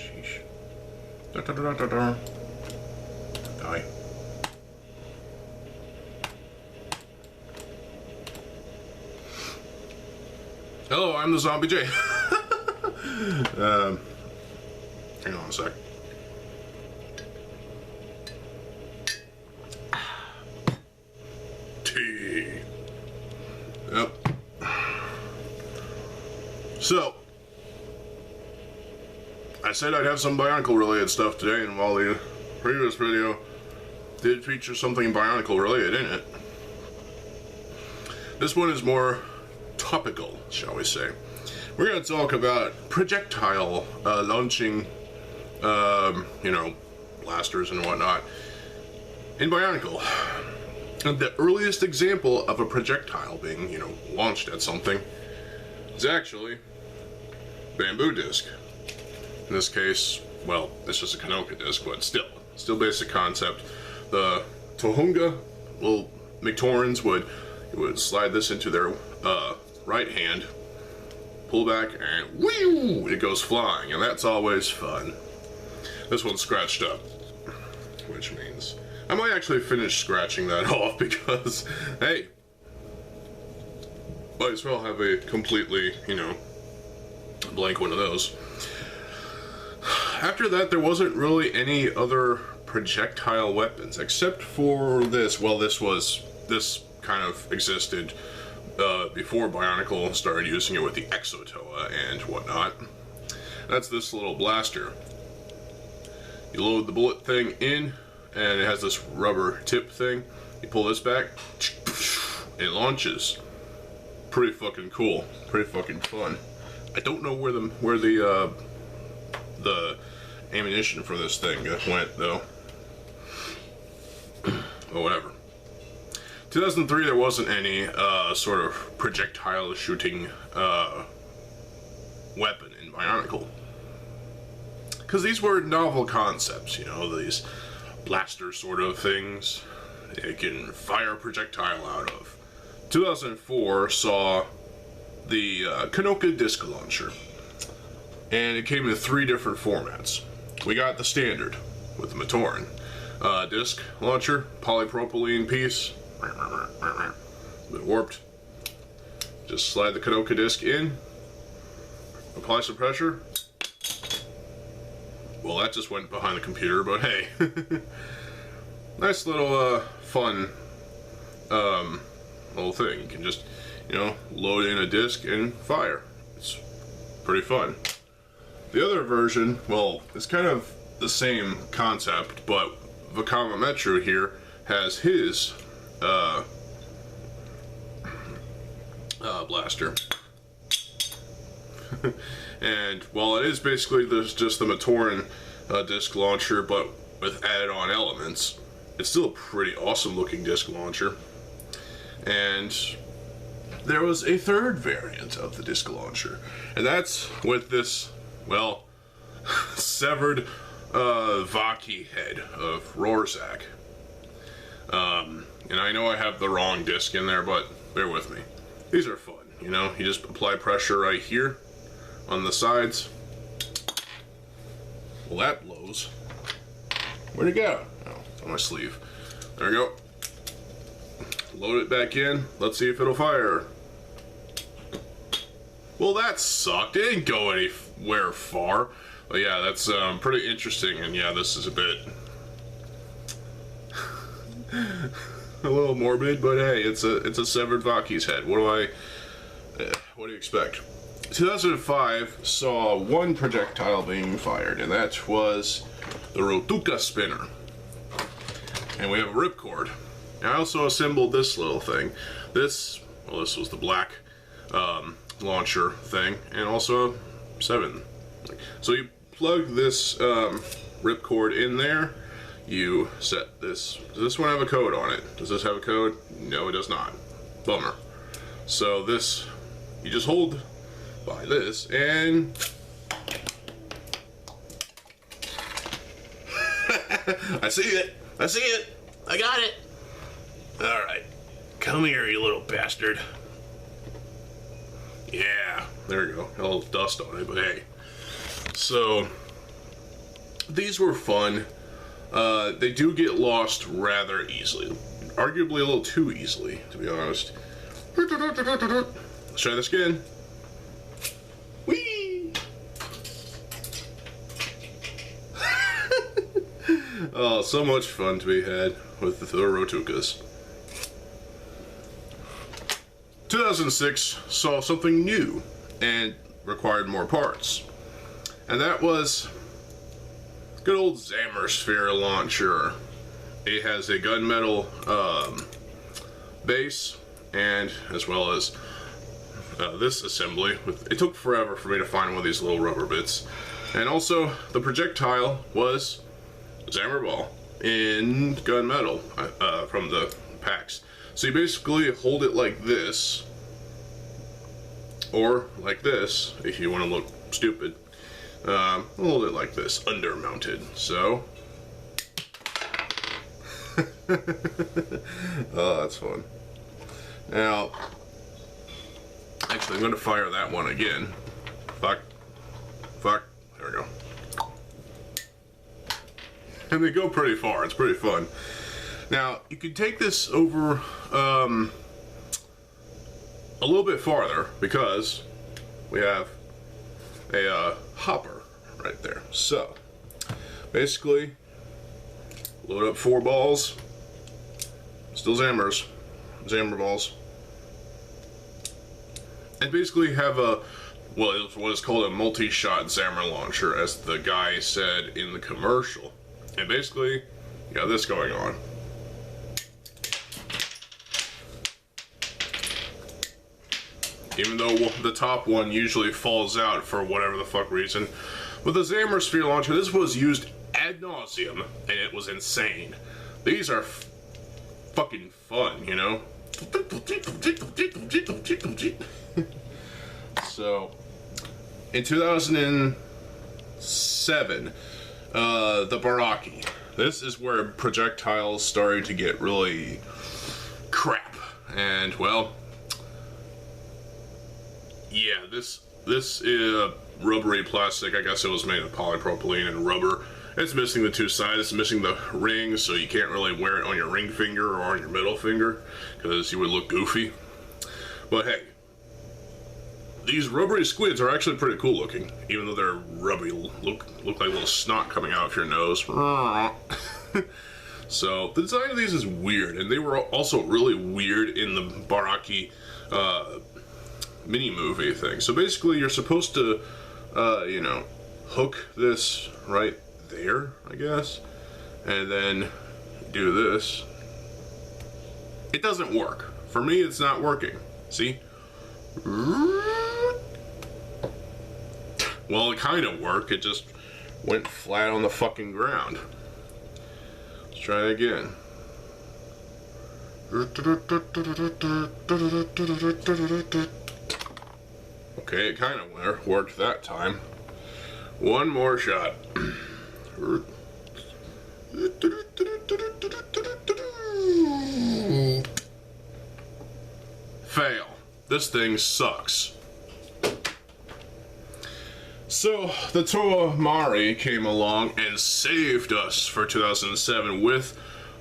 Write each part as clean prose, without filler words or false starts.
Sheesh. Da, da, da, da, da. Die. Hello, I'm the TheZOMBIEJ. Hang on a sec. Tea. Yep. So, I said I'd have some Bionicle related stuff today, and while the previous video did feature something Bionicle related in it, this one is more topical, shall we say. We're going to talk about projectile launching, you know, blasters and whatnot in Bionicle. And the earliest example of a projectile being, you know, launched at something is actually bamboo disc. In this case, well, it's just a Kanoka disc, but still basic concept. The Tohunga, little Mictorans would slide this into their right hand, pull back, and whew, it goes flying, and that's always fun. This one's scratched up, which means I might actually finish scratching that off because, hey, might as well have a completely, you know, blank one of those. After that, there wasn't really any other projectile weapons except for this. Well, this kind of existed before Bionicle started using it with the Exotoa and whatnot. That's this little blaster. You load the bullet thing in, and it has this rubber tip thing. You pull this back, it launches. Pretty fucking cool. Pretty fucking fun. I don't know where the ammunition for this thing went though. But whatever. 2003, there wasn't any sort of projectile shooting weapon in Bionicle. Because these were novel concepts, you know, these blaster sort of things you can fire a projectile out of. 2004 saw the Kanoka disc launcher. And it came in 3 different formats. We got the standard with the Matoran. Disc launcher, polypropylene piece. A bit warped. Just slide the Kanoka disc in, apply some pressure. Well, that just went behind the computer, but hey. Nice little fun little thing. You can just, you know, load in a disc and fire. It's pretty fun. The other version, well, it's kind of the same concept, but Vakama Metro here has his blaster. And while it is basically just the Matoran disc launcher, but with added on elements, it's still a pretty awesome looking disc launcher. And there was a third variant of the disc launcher, and that's with this, well, severed Vaki head of Rorzak. And I know I have the wrong disc in there, but bear with me. These are fun, you know? You just apply pressure right here on the sides. Well, that blows. Where'd it go? Oh, it's on my sleeve. There we go. Load it back in. Let's see if it'll fire. Well, that sucked. It didn't go anywhere far. But yeah, that's pretty interesting. And yeah, this is a bit a little morbid, but hey, it's a severed Vaki's head. What do you expect? 2005 saw one projectile being fired, and that was the Rotuka spinner. And we have a ripcord. I also assembled this little thing. This was the black launcher thing, and also 7. So you plug this ripcord in there. You set this. Does this one have a code on it? Does this have a code? No, it does not. Bummer. So this, you just hold by this, and I see it. I see it. I got it. All right, come here, you little bastard. Yeah, there you go. A little dust on it, but hey. So these were fun. They do get lost rather easily. Arguably a little too easily, to be honest. Let's try this again. Whee! Oh, so much fun to be had with the Rotukas. 2006 saw something new and required more parts. And that was good old Sphere launcher. It has a gunmetal base, and as well as this assembly. It took forever for me to find one of these little rubber bits. And also, the projectile was Zammer ball in gunmetal from the packs. So you basically hold it like this, or like this, if you want to look stupid. Hold it like this, undermounted. So, oh, that's fun. Now, actually, I'm going to fire that one again. Fuck. There we go. And they go pretty far. It's pretty fun. Now, you can take this over a little bit farther because we have a hopper right there. So, basically, load up 4 balls. Still Zammer balls. And basically have what is called a multi-shot Zammer launcher, as the guy said in the commercial. And basically, you got this going on. Even though the top one usually falls out for whatever the fuck reason. With the Zammer Sphere launcher, this was used ad nauseum, and it was insane. These are fucking fun, you know? So, in 2007, the Baraki. This is where projectiles started to get really crap. And, well, yeah, this is rubbery plastic. I guess it was made of polypropylene and rubber. It's missing the 2 sides. It's missing the ring, so you can't really wear it on your ring finger or on your middle finger, because you would look goofy. But hey, these rubbery squids are actually pretty cool looking, even though they're rubbery. Look like little snot coming out of your nose. So the design of these is weird, and they were also really weird in the Baraki mini movie thing. So basically, you're supposed to, you know, hook this right there, I guess, and then do this. It doesn't work. For me, it's not working. See? Well, it kind of worked. It just went flat on the fucking ground. Let's try it again. Okay, it kind of worked that time. One more shot. Fail. This thing sucks. So, the TheZOMBIEJ came along and saved us for 2007 with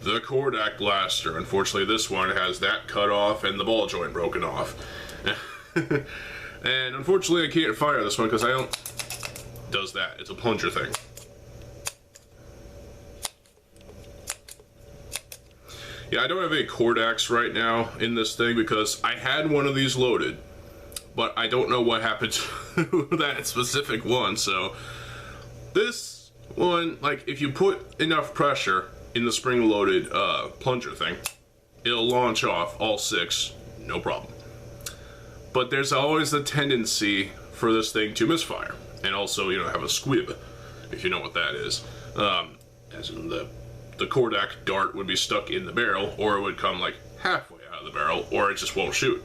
the Kodak blaster. Unfortunately, this one has that cut off and the ball joint broken off. And unfortunately, I can't fire this one because I don't... does that. It's a plunger thing. Yeah, I don't have any Kodaks right now in this thing because I had one of these loaded, but I don't know what happened to that specific one. So this one, like, if you put enough pressure in the spring-loaded plunger thing, it'll launch off all 6, no problem. But there's always the tendency for this thing to misfire, and also, you know, have a squib, if you know what that is. As in the Kodak dart would be stuck in the barrel, or it would come like halfway out of the barrel, or it just won't shoot.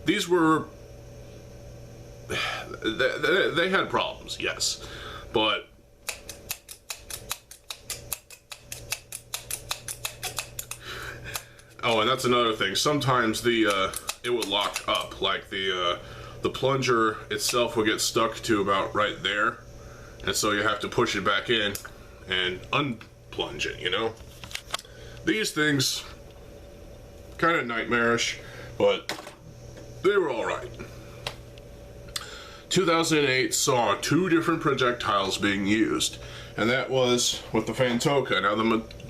These were... they had problems, yes, but... Oh, and that's another thing. Sometimes it would lock up, like the plunger itself would get stuck to about right there, and so you have to push it back in and unplunge it, you know? These things, kind of nightmarish, but they were alright. 2008 saw 2 different projectiles being used, and that was with the Fantoka. Now the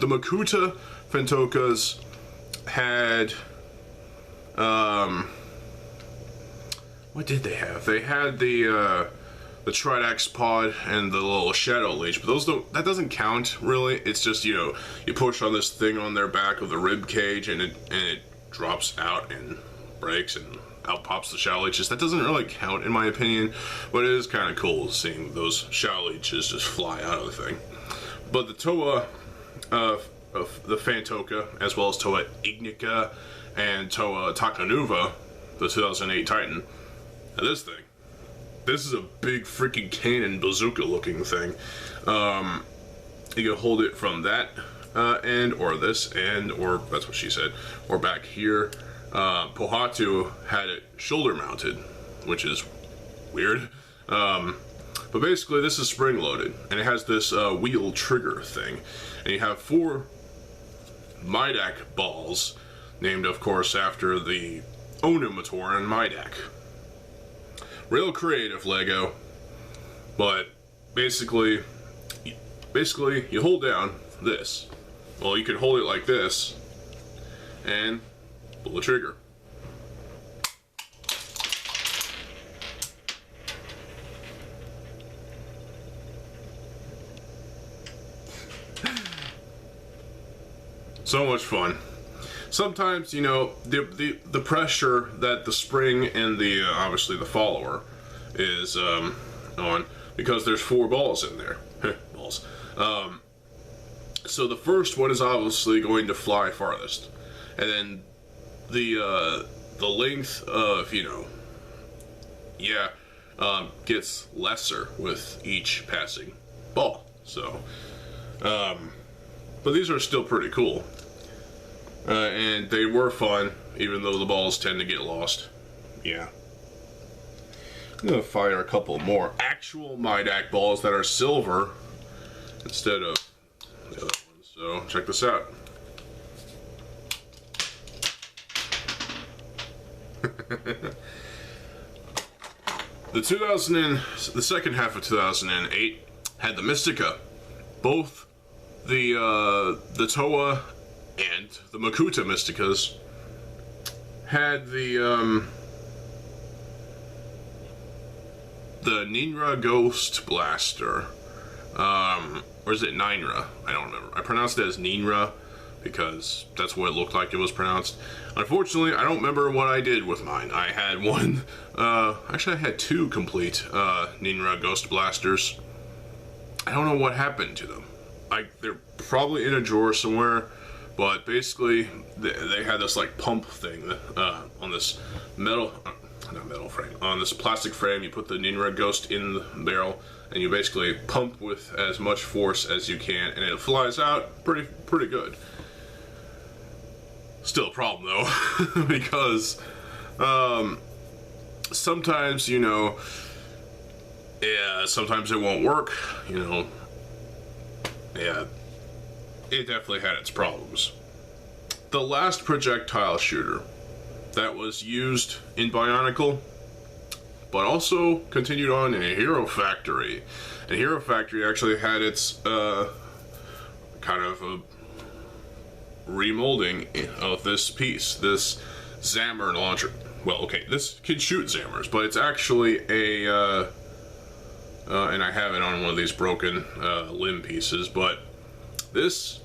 Makuta Fantokas had, what did they have? They had the Tridax pod and the little Shadow Leech, but that doesn't count really. It's just, you know, you push on this thing on their back of the rib cage and it drops out and breaks and out pops the Shadow Leeches. That doesn't really count in my opinion, but it is kind of cool seeing those Shadow Leeches just fly out of the thing. But the Toa of the Fantoka, as well as Toa Ignica and Toa Takanuva, the 2008 Titan, and this is a big freaking cannon bazooka looking thing. You can hold it from that end, or this end, or that's what she said, or back here. Pohatu had it shoulder mounted, which is weird. But basically this is spring loaded, and it has this wheel trigger thing. And you have 4 Midak balls, named of course after the Onumator and Midak. Real creative Lego, but basically you hold down this. Well, you can hold it like this and pull the trigger. So much fun. Sometimes, you know, the pressure that the spring and the obviously the follower is on, because there's 4 balls in there. Balls. So the first one is obviously going to fly farthest, and then the length of, you know, gets lesser with each passing ball. So, but these are still pretty cool. And they were fun, even though the balls tend to get lost. Yeah. I'm gonna fire a couple more actual Midak balls that are silver instead of the other ones. So check this out. The second half of 2008 had the Mystica, both the Toa and the Makuta Mysticas had the Ninra Ghost Blaster, or is it Ninra? I don't remember. I pronounced it as Ninra because that's what it looked like it was pronounced. Unfortunately, I don't remember what I did with mine. I had one, actually I had 2 complete Ninra Ghost Blasters. I don't know what happened to them. They're probably in a drawer somewhere, but basically they had this like pump thing on this on this plastic frame. You put the Ninra Ghost in the barrel and you basically pump with as much force as you can, and it flies out pretty good. Still a problem though, because sometimes, you know, sometimes it won't work, you know. Yeah, it definitely had its problems. The last projectile shooter that was used in Bionicle, but also continued on in Hero Factory. And Hero Factory actually had its kind of a remolding of this piece, this Zammer launcher. Well, okay, this can shoot Zammers, but it's actually a and I have it on one of these broken limb pieces, but this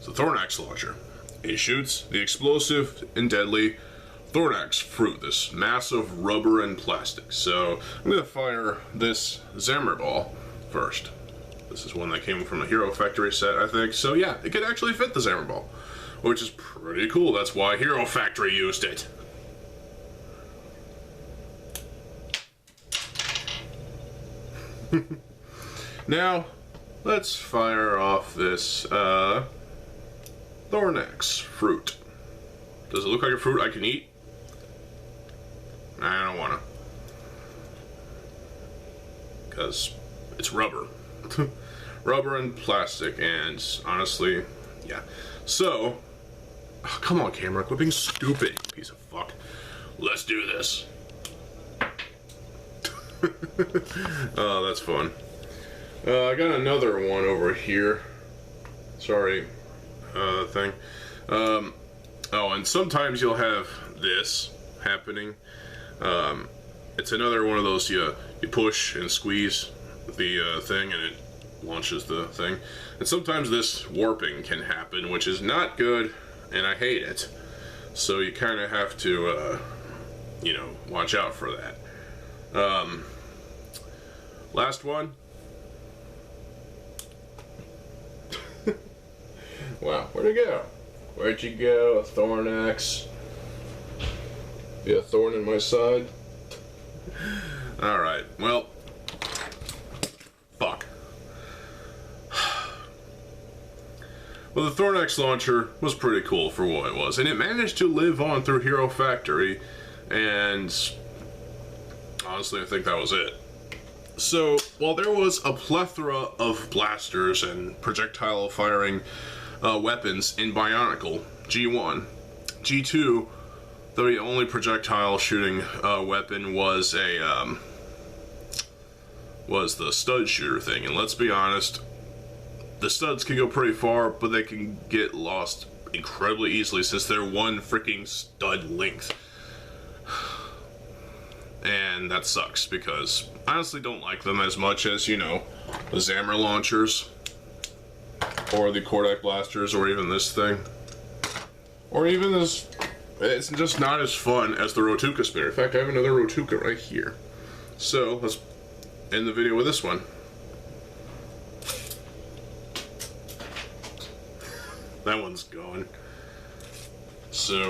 is a Thornax launcher. It shoots the explosive and deadly Thornax fruit, this massive rubber and plastic. So I'm going to fire this Zammer ball first. This is one that came from a Hero Factory set, I think. So yeah, it could actually fit the Zammer ball, which is pretty cool. That's why Hero Factory used it. Now, let's fire off this Thornax fruit. Does it look like a fruit I can eat? I don't wanna. Because it's rubber. Rubber and plastic, and honestly, yeah. So, oh, come on, camera, quit being stupid, you piece of fuck. Let's do this. Oh, that's fun. I got another one over here. Sorry, thing. Oh, and sometimes you'll have this happening. It's another one of those you push and squeeze the thing and it launches the thing. And sometimes this warping can happen, which is not good, and I hate it. So you kind of have to, you know, watch out for that. Last one. Wow, where'd it go? Where'd you go, a thorn axe? Be a thorn in my side? Alright, well, fuck. Well, the Thorn Axe launcher was pretty cool for what it was, and it managed to live on through Hero Factory, and honestly, I think that was it. So, while there was a plethora of blasters and projectile firing weapons in Bionicle G1, G2, the only projectile shooting weapon was a was the stud shooter thing, and let's be honest, the studs can go pretty far, but they can get lost incredibly easily since they're one freaking stud length. And that sucks because I honestly don't like them as much as, you know, the Zammer launchers or the Kodak blasters or even this thing. Or even this, it's just not as fun as the Rotuka spinner. In fact, I have another Rotuka right here. So let's end the video with this one. That one's gone. So,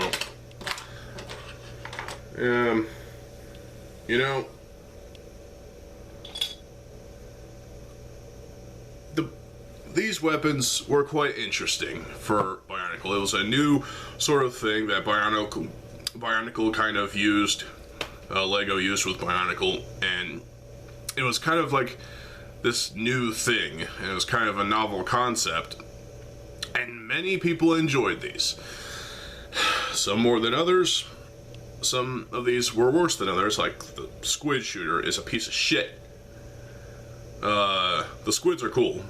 you know, these weapons were quite interesting for Bionicle. It was a new sort of thing that Bionicle kind of used, Lego used with Bionicle, and it was kind of like this new thing, and it was kind of a novel concept, and many people enjoyed these. Some more than others. Some of these were worse than others, like the squid shooter is a piece of shit. The squids are cool.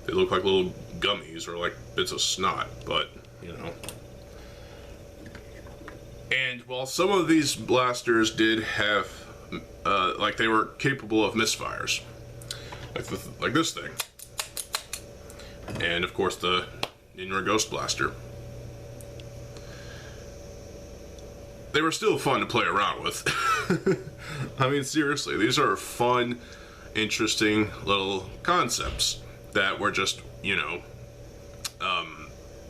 They look like little gummies or like bits of snot, but, you know. And while some of these blasters did have, like they were capable of misfires, like this thing. And of course the Ninja Ghost Blaster. They were still fun to play around with. I mean, seriously, these are fun, interesting little concepts that were just, you know,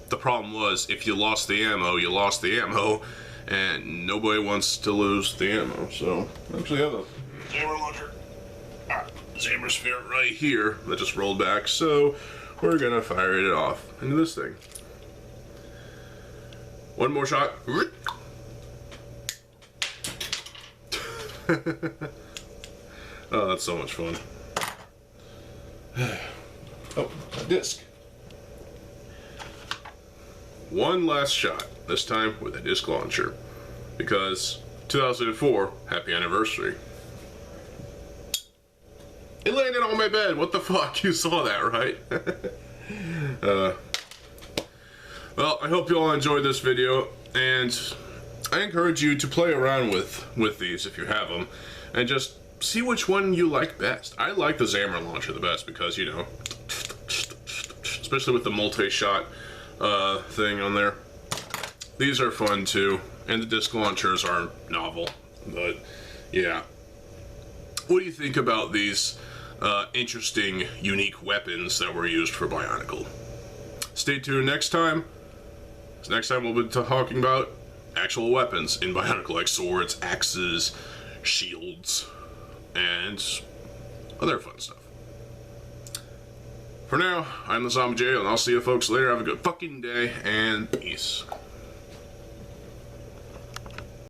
the problem was if you lost the ammo, you lost the ammo, and nobody wants to lose the ammo. So, actually, I have a Zammer launcher. Zammer sphere right here that just rolled back, so we're gonna fire it off into this thing. One more shot. Oh, that's so much fun. Oh, a disc. One last shot, this time with a disc launcher. Because 2004, happy anniversary. It landed on my bed, what the fuck? You saw that, right? Well, I hope you all enjoyed this video, and I encourage you to play around with these if you have them, and just see which one you like best. I like the Zammer launcher the best because, you know, especially with the multi-shot thing on there. These are fun too, and the disc launchers are novel, but yeah. What do you think about these interesting, unique weapons that were used for Bionicle? Stay tuned next time. Next time we'll be talking about actual weapons in Bionicle, like swords, axes, shields, and other fun stuff. For now, I'm TheZOMBIEJ, and I'll see you folks later. Have a good fucking day, and peace.